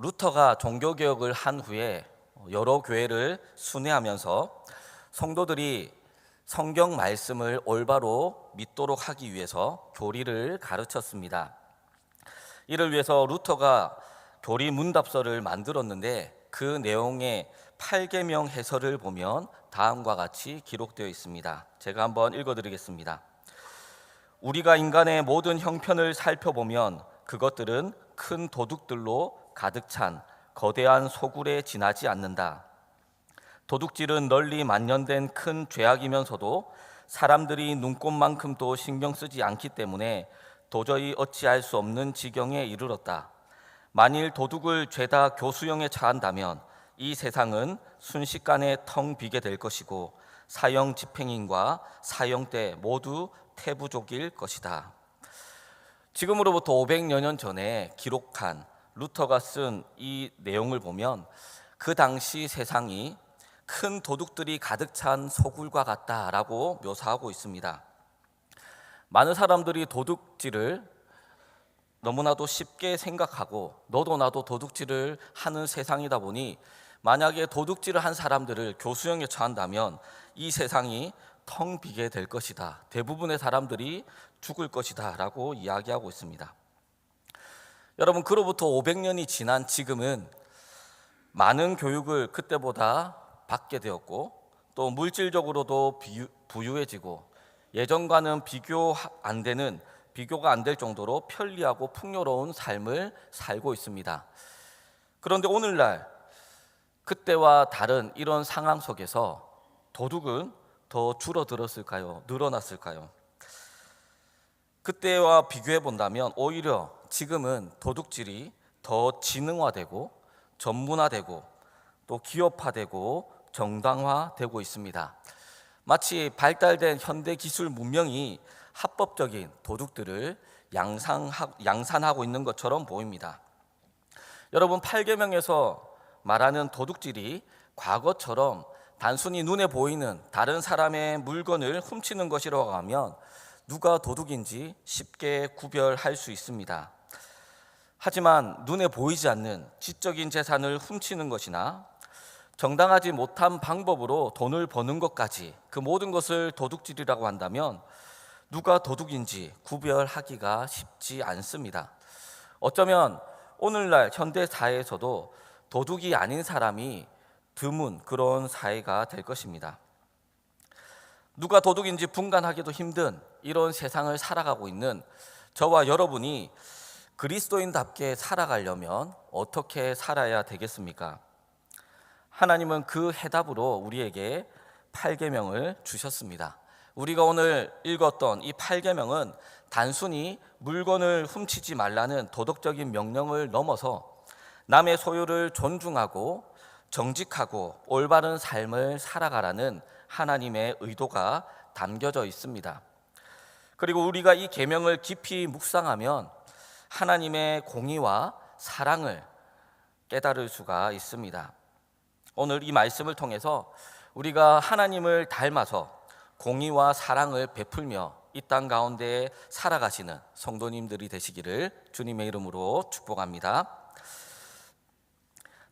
루터가 종교개혁을 한 후에 여러 교회를 순회하면서 성도들이 성경 말씀을 올바로 믿도록 하기 위해서 교리를 가르쳤습니다. 이를 위해서 루터가 교리 문답서를 만들었는데 그 내용의 8계명 해설을 보면 다음과 같이 기록되어 있습니다. 제가 한번 읽어드리겠습니다. 우리가 인간의 모든 형편을 살펴보면 그것들은 큰 도둑들로 가득 찬 거대한 소굴에 지나지 않는다. 도둑질은 널리 만연된 큰 죄악이면서도 사람들이 눈꼽만큼도 신경 쓰지 않기 때문에 도저히 어찌할 수 없는 지경에 이르렀다. 만일 도둑을 죄다 교수형에 처한다면 이 세상은 순식간에 텅 비게 될 것이고 사형 집행인과 사형대 모두 태부족일 것이다. 지금으로부터 500여 년 전에 기록한 루터가 쓴 이 내용을 보면 그 당시 세상이 큰 도둑들이 가득 찬 소굴과 같다라고 묘사하고 있습니다. 많은 사람들이 도둑질을 너무나도 쉽게 생각하고 너도 나도 도둑질을 하는 세상이다 보니 만약에 도둑질을 한 사람들을 교수형에 처한다면 이 세상이 텅 비게 될 것이다. 대부분의 사람들이 죽을 것이다 라고 이야기하고 있습니다. 여러분, 그로부터 500년이 지난 지금은 많은 교육을 그때보다 받게 되었고 또 물질적으로도 부유해지고 예전과는 비교가 안 될 정도로 편리하고 풍요로운 삶을 살고 있습니다. 그런데 오늘날 그때와 다른 이런 상황 속에서 도둑은 더 줄어들었을까요? 늘어났을까요? 그때와 비교해 본다면 오히려 지금은 도둑질이 더 지능화되고 전문화되고 또 기업화되고 정당화되고 있습니다. 마치 발달된 현대 기술 문명이 합법적인 도둑들을 양산하고 있는 것처럼 보입니다. 여러분, 8계명에서 말하는 도둑질이 과거처럼 단순히 눈에 보이는 다른 사람의 물건을 훔치는 것이라고 하면 누가 도둑인지 쉽게 구별할 수 있습니다. 하지만 눈에 보이지 않는 지적인 재산을 훔치는 것이나 정당하지 못한 방법으로 돈을 버는 것까지 그 모든 것을 도둑질이라고 한다면 누가 도둑인지 구별하기가 쉽지 않습니다. 어쩌면 오늘날 현대 사회에서도 도둑이 아닌 사람이 드문 그런 사회가 될 것입니다. 누가 도둑인지 분간하기도 힘든 이런 세상을 살아가고 있는 저와 여러분이 그리스도인답게 살아가려면 어떻게 살아야 되겠습니까? 하나님은 그 해답으로 우리에게 8계명을 주셨습니다. 우리가 오늘 읽었던 이 8계명은 단순히 물건을 훔치지 말라는 도덕적인 명령을 넘어서 남의 소유를 존중하고 정직하고 올바른 삶을 살아가라는 하나님의 의도가 담겨져 있습니다. 그리고 우리가 이 계명을 깊이 묵상하면 하나님의 공의와 사랑을 깨달을 수가 있습니다. 오늘 이 말씀을 통해서 우리가 하나님을 닮아서 공의와 사랑을 베풀며 이 땅 가운데 살아가시는 성도님들이 되시기를 주님의 이름으로 축복합니다.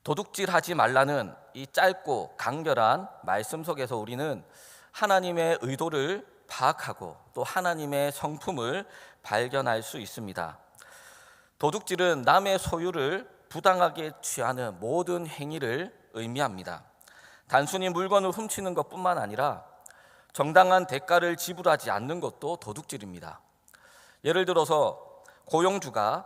도둑질하지 말라는 이 짧고 강렬한 말씀 속에서 우리는 하나님의 의도를 파악하고 또 하나님의 성품을 발견할 수 있습니다. 도둑질은 남의 소유를 부당하게 취하는 모든 행위를 의미합니다. 단순히 물건을 훔치는 것뿐만 아니라 정당한 대가를 지불하지 않는 것도 도둑질입니다. 예를 들어서 고용주가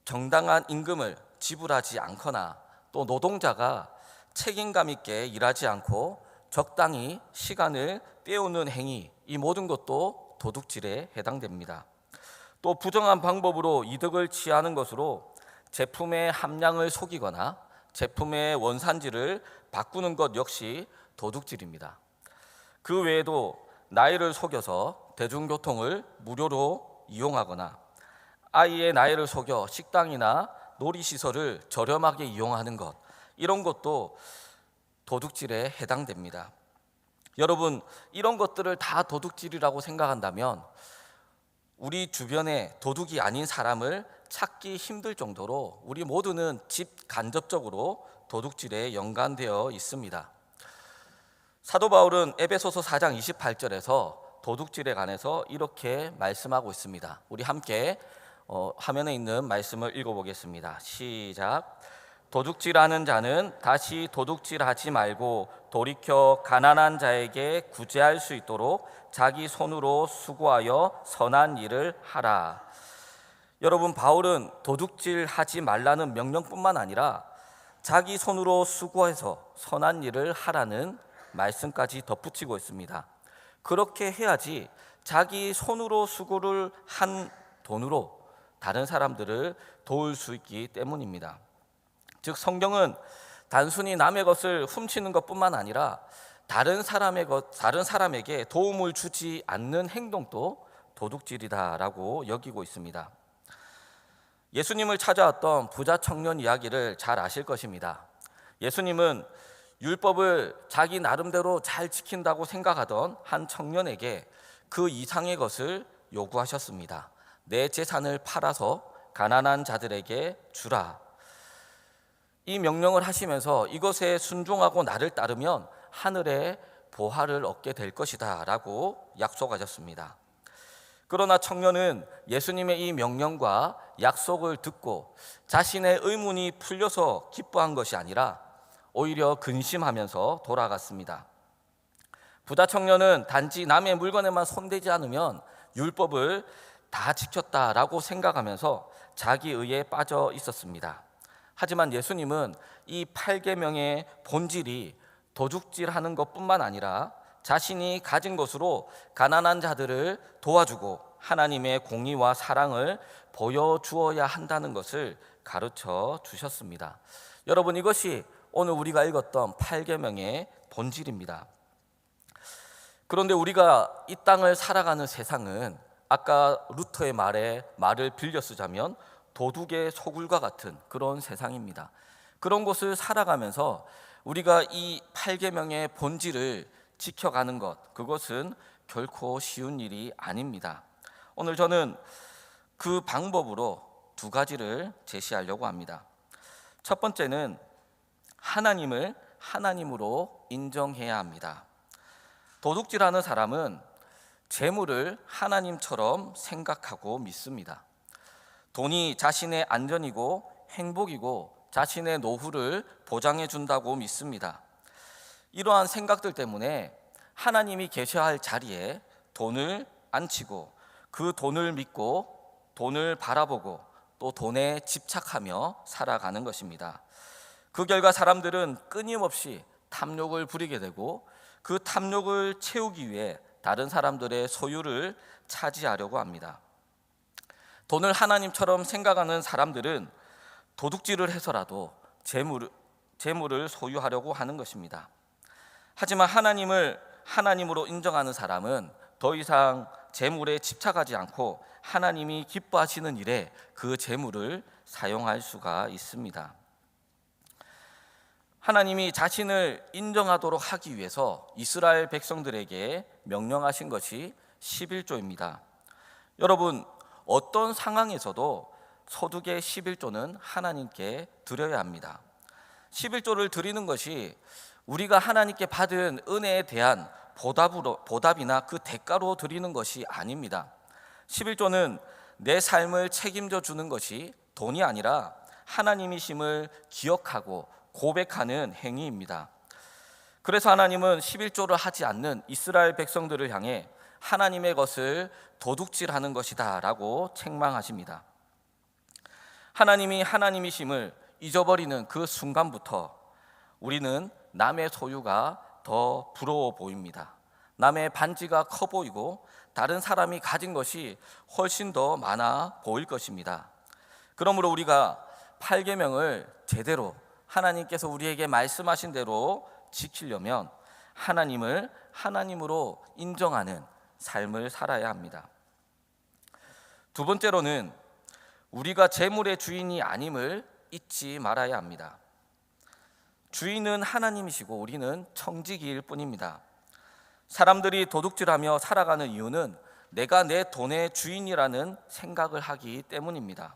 정당한 임금을 지불하지 않거나 또 노동자가 책임감 있게 일하지 않고 적당히 시간을 때우는 행위, 이 모든 것도 도둑질에 해당됩니다. 또 부정한 방법으로 이득을 취하는 것으로 제품의 함량을 속이거나 제품의 원산지를 바꾸는 것 역시 도둑질입니다. 그 외에도 나이를 속여서 대중교통을 무료로 이용하거나 아이의 나이를 속여 식당이나 놀이시설을 저렴하게 이용하는 것, 이런 것도 도둑질에 해당됩니다. 여러분, 이런 것들을 다 도둑질이라고 생각한다면 우리 주변에 도둑이 아닌 사람을 찾기 힘들 정도로 우리 모두는 직간접적으로 도둑질에 연관되어 있습니다. 사도 바울은 에베소서 4장 28절에서 도둑질에 관해서 이렇게 말씀하고 있습니다. 우리 함께 화면에 있는 말씀을 읽어보겠습니다. 시작. 도둑질하는 자는 다시 도둑질하지 말고 돌이켜 가난한 자에게 구제할 수 있도록 자기 손으로 수고하여 선한 일을 하라. 여러분, 바울은 도둑질하지 말라는 명령뿐만 아니라 자기 손으로 수고해서 선한 일을 하라는 말씀까지 덧붙이고 있습니다. 그렇게 해야지 자기 손으로 수고를 한 돈으로 다른 사람들을 도울 수 있기 때문입니다. 즉, 성경은 단순히 남의 것을 훔치는 것뿐만 아니라 다른 사람에게 도움을 주지 않는 행동도 도둑질이다라고 여기고 있습니다. 예수님을 찾아왔던 부자 청년 이야기를 잘 아실 것입니다. 예수님은 율법을 자기 나름대로 잘 지킨다고 생각하던 한 청년에게 그 이상의 것을 요구하셨습니다. 내 재산을 팔아서 가난한 자들에게 주라. 이 명령을 하시면서 이것에 순종하고 나를 따르면 하늘의 보화를 얻게 될 것이다 라고 약속하셨습니다. 그러나 청년은 예수님의 이 명령과 약속을 듣고 자신의 의문이 풀려서 기뻐한 것이 아니라 오히려 근심하면서 돌아갔습니다. 부자 청년은 단지 남의 물건에만 손대지 않으면 율법을 다 지켰다라고 생각하면서 자기 의에 빠져 있었습니다. 하지만 예수님은 이 8계명의 본질이 도둑질하는 것뿐만 아니라 자신이 가진 것으로 가난한 자들을 도와주고 하나님의 공의와 사랑을 보여주어야 한다는 것을 가르쳐 주셨습니다. 여러분, 이것이 오늘 우리가 읽었던 8계명의 본질입니다. 그런데 우리가 이 땅을 살아가는 세상은 아까 루터의 말을 빌려 쓰자면 도둑의 소굴과 같은 그런 세상입니다. 그런 곳을 살아가면서 우리가 이 8계명의 본질을 지켜가는 것, 그것은 결코 쉬운 일이 아닙니다. 오늘 저는 그 방법으로 두 가지를 제시하려고 합니다. 첫 번째는 하나님을 하나님으로 인정해야 합니다. 도둑질하는 사람은 재물을 하나님처럼 생각하고 믿습니다. 돈이 자신의 안전이고 행복이고 자신의 노후를 보장해 준다고 믿습니다. 이러한 생각들 때문에 하나님이 계셔야 할 자리에 돈을 앉히고 그 돈을 믿고 돈을 바라보고 또 돈에 집착하며 살아가는 것입니다. 그 결과 사람들은 끊임없이 탐욕을 부리게 되고 그 탐욕을 채우기 위해 다른 사람들의 소유를 차지하려고 합니다. 돈을 하나님처럼 생각하는 사람들은 도둑질을 해서라도 재물을 소유하려고 하는 것입니다. 하지만 하나님을 하나님으로 인정하는 사람은 더 이상 재물에 집착하지 않고 하나님이 기뻐하시는 일에 그 재물을 사용할 수가 있습니다. 하나님이 자신을 인정하도록 하기 위해서 이스라엘 백성들에게 명령하신 것이 11조입니다. 여러분, 어떤 상황에서도 소득의 11조는 하나님께 드려야 합니다. 11조를 드리는 것이 우리가 하나님께 받은 은혜에 대한 보답이나 그 대가로 드리는 것이 아닙니다. 11조는 내 삶을 책임져 주는 것이 돈이 아니라 하나님이심을 기억하고 고백하는 행위입니다. 그래서 하나님은 11조를 하지 않는 이스라엘 백성들을 향해 하나님의 것을 도둑질하는 것이다 라고 책망하십니다. 하나님이 하나님이심을 잊어버리는 그 순간부터 우리는 남의 소유가 더 부러워 보입니다. 남의 반지가 커 보이고 다른 사람이 가진 것이 훨씬 더 많아 보일 것입니다. 그러므로 우리가 8계명을 제대로 하나님께서 우리에게 말씀하신 대로 지키려면 하나님을 하나님으로 인정하는 삶을 살아야 합니다. 두 번째로는 우리가 재물의 주인이 아님을 잊지 말아야 합니다. 주인은 하나님이시고 우리는 청지기일 뿐입니다. 사람들이 도둑질하며 살아가는 이유는 내가 내 돈의 주인이라는 생각을 하기 때문입니다.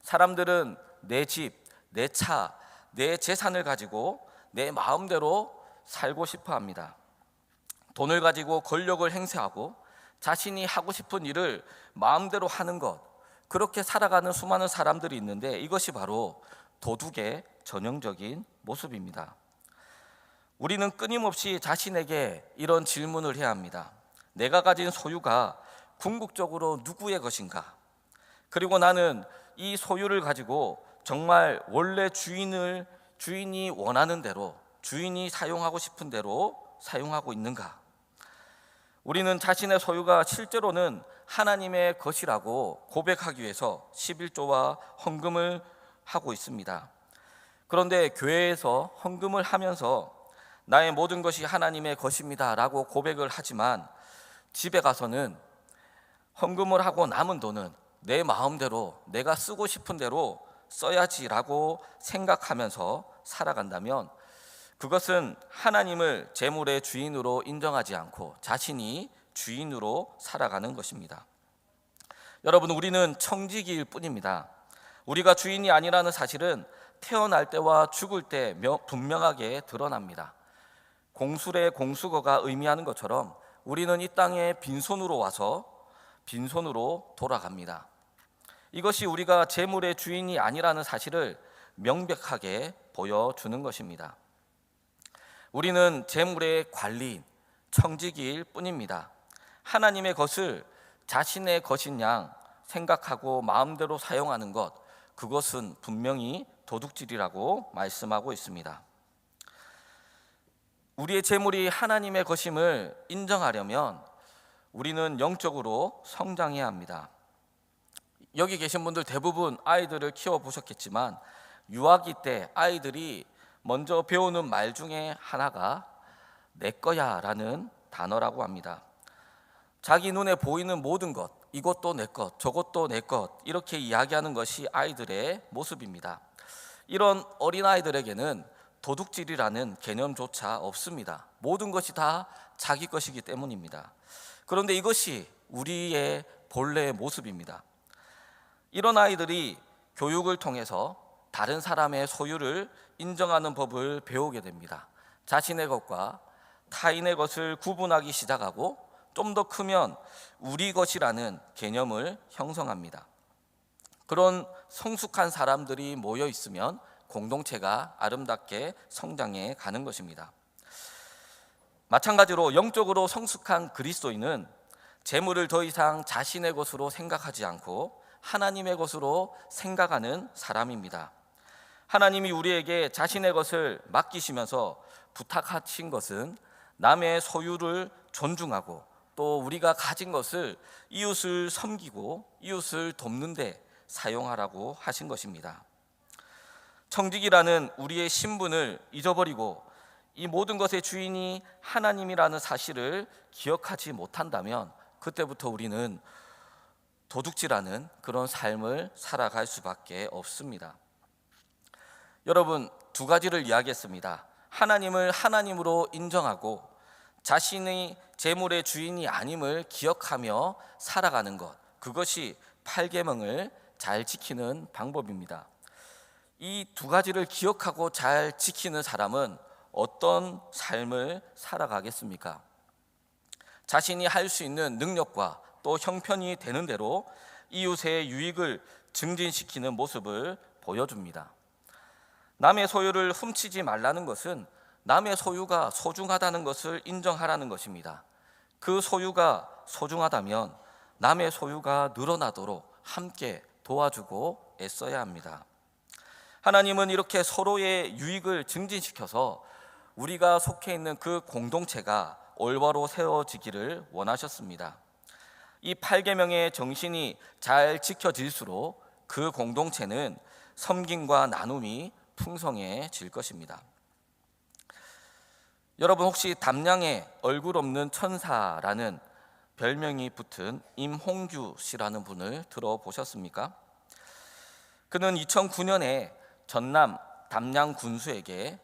사람들은 내 집, 내 차, 내 재산을 가지고 내 마음대로 살고 싶어 합니다. 돈을 가지고 권력을 행사하고 자신이 하고 싶은 일을 마음대로 하는 것, 그렇게 살아가는 수많은 사람들이 있는데 이것이 바로 도둑의 전형적인 모습입니다. 우리는 끊임없이 자신에게 이런 질문을 해야 합니다. 내가 가진 소유가 궁극적으로 누구의 것인가? 그리고 나는 이 소유를 가지고 정말 원래 주인이 원하는 대로, 주인이 사용하고 싶은 대로 사용하고 있는가? 우리는 자신의 소유가 실제로는 하나님의 것이라고 고백하기 위해서 11조와 헌금을 하고 있습니다. 그런데 교회에서 헌금을 하면서 나의 모든 것이 하나님의 것입니다 라고 고백을 하지만 집에 가서는 헌금을 하고 남은 돈은 내 마음대로 내가 쓰고 싶은 대로 써야지라고 생각하면서 살아간다면 그것은 하나님을 재물의 주인으로 인정하지 않고 자신이 주인으로 살아가는 것입니다. 여러분, 우리는 청지기일 뿐입니다. 우리가 주인이 아니라는 사실은 태어날 때와 죽을 때 분명하게 드러납니다. 공술의 공수거가 의미하는 것처럼 우리는 이 땅에 빈손으로 와서 빈손으로 돌아갑니다. 이것이 우리가 재물의 주인이 아니라는 사실을 명백하게 보여주는 것입니다. 우리는 재물의 관리인, 청지기일 뿐입니다. 하나님의 것을 자신의 것인 양 생각하고 마음대로 사용하는 것, 그것은 분명히 도둑질이라고 말씀하고 있습니다. 우리의 재물이 하나님의 것임을 인정하려면 우리는 영적으로 성장해야 합니다. 여기 계신 분들 대부분 아이들을 키워보셨겠지만 유아기 때 아이들이 먼저 배우는 말 중에 하나가 내 거야 라는 단어라고 합니다. 자기 눈에 보이는 모든 것, 이것도 내 것, 저것도 내 것, 이렇게 이야기하는 것이 아이들의 모습입니다. 이런 어린아이들에게는 도둑질이라는 개념조차 없습니다. 모든 것이 다 자기 것이기 때문입니다. 그런데 이것이 우리의 본래의 모습입니다. 이런 아이들이 교육을 통해서 다른 사람의 소유를 인정하는 법을 배우게 됩니다. 자신의 것과 타인의 것을 구분하기 시작하고 좀 더 크면 우리 것이라는 개념을 형성합니다. 그런 성숙한 사람들이 모여 있으면 공동체가 아름답게 성장해 가는 것입니다. 마찬가지로 영적으로 성숙한 그리스도인은 재물을 더 이상 자신의 것으로 생각하지 않고 하나님의 것으로 생각하는 사람입니다. 하나님이 우리에게 자신의 것을 맡기시면서 부탁하신 것은 남의 소유를 존중하고 또 우리가 가진 것을 이웃을 섬기고 이웃을 돕는 데 사용하라고 하신 것입니다. 청지기라는 우리의 신분을 잊어버리고 이 모든 것의 주인이 하나님이라는 사실을 기억하지 못한다면 그때부터 우리는 도둑질하는 그런 삶을 살아갈 수밖에 없습니다. 여러분, 두 가지를 이야기했습니다. 하나님을 하나님으로 인정하고 자신의 재물의 주인이 아님을 기억하며 살아가는 것, 그것이 8계명을 잘 지키는 방법입니다. 이 두 가지를 기억하고 잘 지키는 사람은 어떤 삶을 살아가겠습니까? 자신이 할 수 있는 능력과 또 형편이 되는 대로 이웃의 유익을 증진시키는 모습을 보여줍니다. 남의 소유를 훔치지 말라는 것은 남의 소유가 소중하다는 것을 인정하라는 것입니다. 그 소유가 소중하다면 남의 소유가 늘어나도록 함께 도와주고 애써야 합니다. 하나님은 이렇게 서로의 유익을 증진시켜서 우리가 속해 있는 그 공동체가 올바로 세워지기를 원하셨습니다. 이 8계명의 정신이 잘 지켜질수록 그 공동체는 섬김과 나눔이 풍성해질 것입니다. 여러분, 혹시 담양에 얼굴 없는 천사라는 별명이 붙은 임홍규 씨라는 분을 들어보셨습니까? 그는 2009년에 전남 담양 군수에게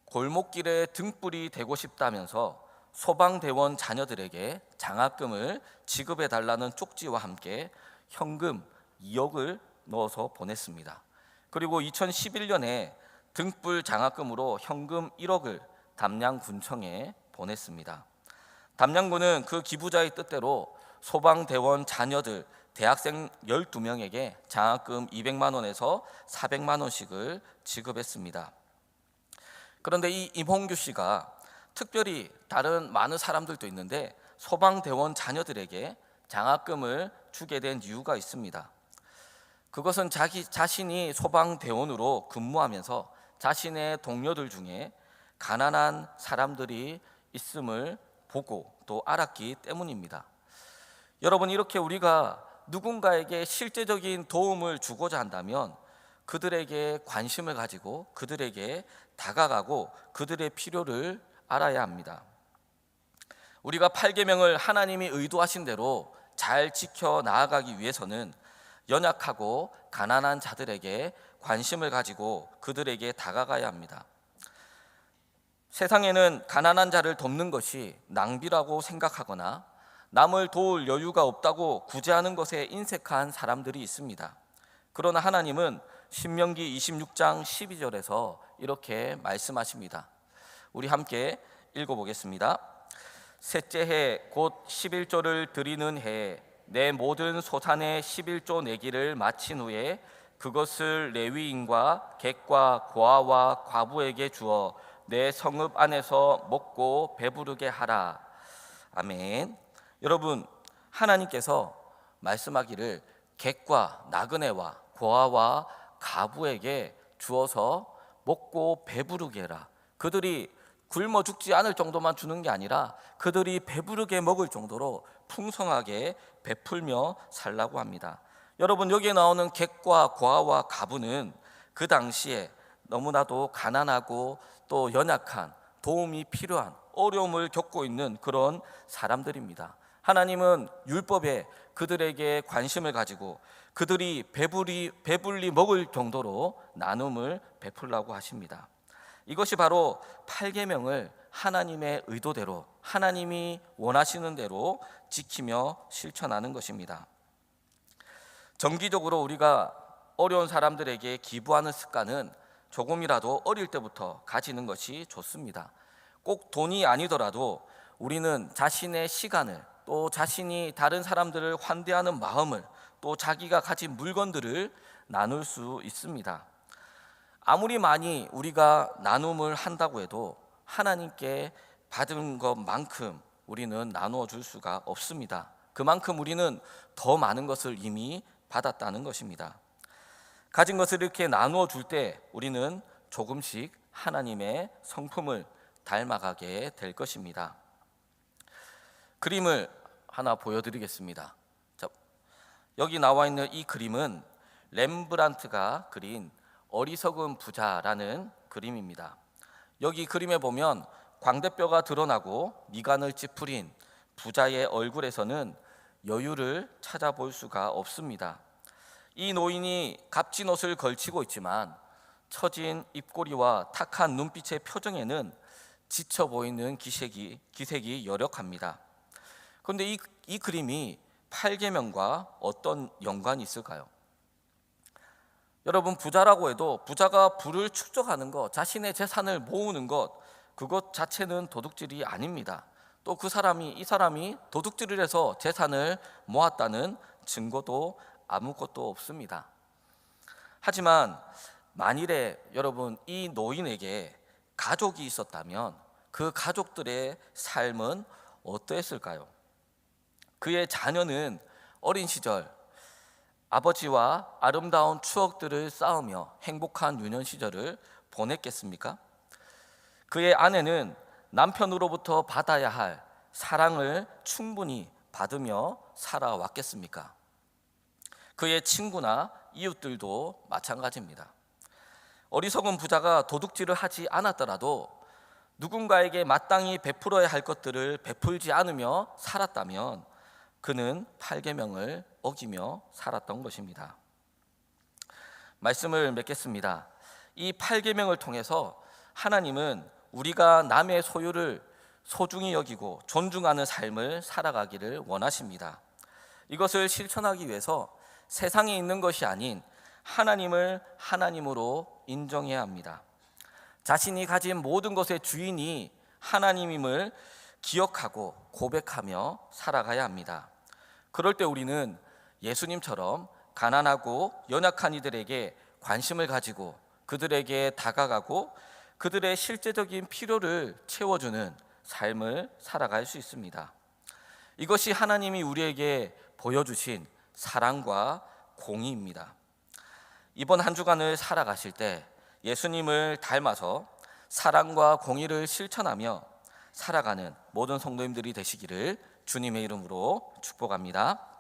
골목길에 등불이 되고 싶다면서 소방대원 자녀들에게 장학금을 지급해 달라는 쪽지와 함께 현금 2억을 넣어서 보냈습니다. 그리고 2011년에 등불 장학금으로 현금 1억을 담양군청에 보냈습니다. 담양군은 그 기부자의 뜻대로 소방대원 자녀들 대학생 12명에게 장학금 200만 원에서 400만 원씩을 지급했습니다. 그런데 이 임홍규 씨가 특별히 다른 많은 사람들도 있는데 소방대원 자녀들에게 장학금을 주게 된 이유가 있습니다. 그것은 자신이 소방대원으로 근무하면서 자신의 동료들 중에 가난한 사람들이 있음을 보고 또 알았기 때문입니다. 여러분, 이렇게 우리가 누군가에게 실제적인 도움을 주고자 한다면 그들에게 관심을 가지고 그들에게 다가가고 그들의 필요를 알아야 합니다. 우리가 8계명을 하나님이 의도하신 대로 잘 지켜 나아가기 위해서는 연약하고 가난한 자들에게 관심을 가지고 그들에게 다가가야 합니다. 세상에는 가난한 자를 돕는 것이 낭비라고 생각하거나 남을 도울 여유가 없다고 구제하는 것에 인색한 사람들이 있습니다. 그러나 하나님은 신명기 26장 12절에서 이렇게 말씀하십니다. 우리 함께 읽어보겠습니다. 셋째 해 곧 11조를 드리는 해에 내 모든 소산의 11조 내기를 마친 후에 그것을 레위인과 객과 고아와 과부에게 주어 내 성읍 안에서 먹고 배부르게 하라. 아멘. 여러분, 하나님께서 말씀하기를 객과 나그네와 고아와 과부에게 주어서 먹고 배부르게 해라. 그들이 굶어 죽지 않을 정도만 주는 게 아니라 그들이 배부르게 먹을 정도로 풍성하게 베풀며 살라고 합니다. 여러분, 여기에 나오는 객과 고아와 과부는 그 당시에 너무나도 가난하고 또 연약한, 도움이 필요한, 어려움을 겪고 있는 그런 사람들입니다. 하나님은 율법에 그들에게 관심을 가지고 그들이 배불리 먹을 정도로 나눔을 베풀라고 하십니다. 이것이 바로 8계명을 하나님의 의도대로, 하나님이 원하시는 대로 지키며 실천하는 것입니다. 정기적으로 우리가 어려운 사람들에게 기부하는 습관은 조금이라도 어릴 때부터 가지는 것이 좋습니다. 꼭 돈이 아니더라도 우리는 자신의 시간을, 또 자신이 다른 사람들을 환대하는 마음을, 또 자기가 가진 물건들을 나눌 수 있습니다. 아무리 많이 우리가 나눔을 한다고 해도 하나님께 받은 것만큼 우리는 나누어 줄 수가 없습니다. 그만큼 우리는 더 많은 것을 이미 받았다는 것입니다. 가진 것을 이렇게 나누어 줄 때 우리는 조금씩 하나님의 성품을 닮아가게 될 것입니다. 그림을 하나 보여드리겠습니다. 자, 여기 나와 있는 이 그림은 렘브란트가 그린 어리석은 부자라는 그림입니다. 여기 그림에 보면 광대뼈가 드러나고 미간을 찌푸린 부자의 얼굴에서는 여유를 찾아볼 수가 없습니다. 이 노인이 값진 옷을 걸치고 있지만 처진 입꼬리와 탁한 눈빛의 표정에는 지쳐 보이는 기색이 여력합니다. 그런데 이 그림이 8계명과 어떤 연관이 있을까요? 여러분, 부자라고 해도 부자가 부를 축적하는 것, 자신의 재산을 모으는 것, 그것 자체는 도둑질이 아닙니다. 또 이 사람이 도둑질을 해서 재산을 모았다는 증거도 아무것도 없습니다. 하지만 만일에 여러분, 이 노인에게 가족이 있었다면 그 가족들의 삶은 어떠했을까요? 그의 자녀는 어린 시절 아버지와 아름다운 추억들을 쌓으며 행복한 유년 시절을 보냈겠습니까? 그의 아내는 남편으로부터 받아야 할 사랑을 충분히 받으며 살아왔겠습니까? 그의 친구나 이웃들도 마찬가지입니다. 어리석은 부자가 도둑질을 하지 않았더라도 누군가에게 마땅히 베풀어야 할 것들을 베풀지 않으며 살았다면 그는 8계명을 어기며 살았던 것입니다. 말씀을 맺겠습니다. 이 8계명을 통해서 하나님은 우리가 남의 소유를 소중히 여기고 존중하는 삶을 살아가기를 원하십니다. 이것을 실천하기 위해서 세상에 있는 것이 아닌 하나님을 하나님으로 인정해야 합니다. 자신이 가진 모든 것의 주인이 하나님임을 기억하고 고백하며 살아가야 합니다. 그럴 때 우리는 예수님처럼 가난하고 연약한 이들에게 관심을 가지고 그들에게 다가가고 그들의 실제적인 필요를 채워주는 삶을 살아갈 수 있습니다. 이것이 하나님이 우리에게 보여주신 사랑과 공의입니다. 이번 한 주간을 살아가실 때 예수님을 닮아서 사랑과 공의를 실천하며 살아가는 모든 성도님들이 되시기를 주님의 이름으로 축복합니다.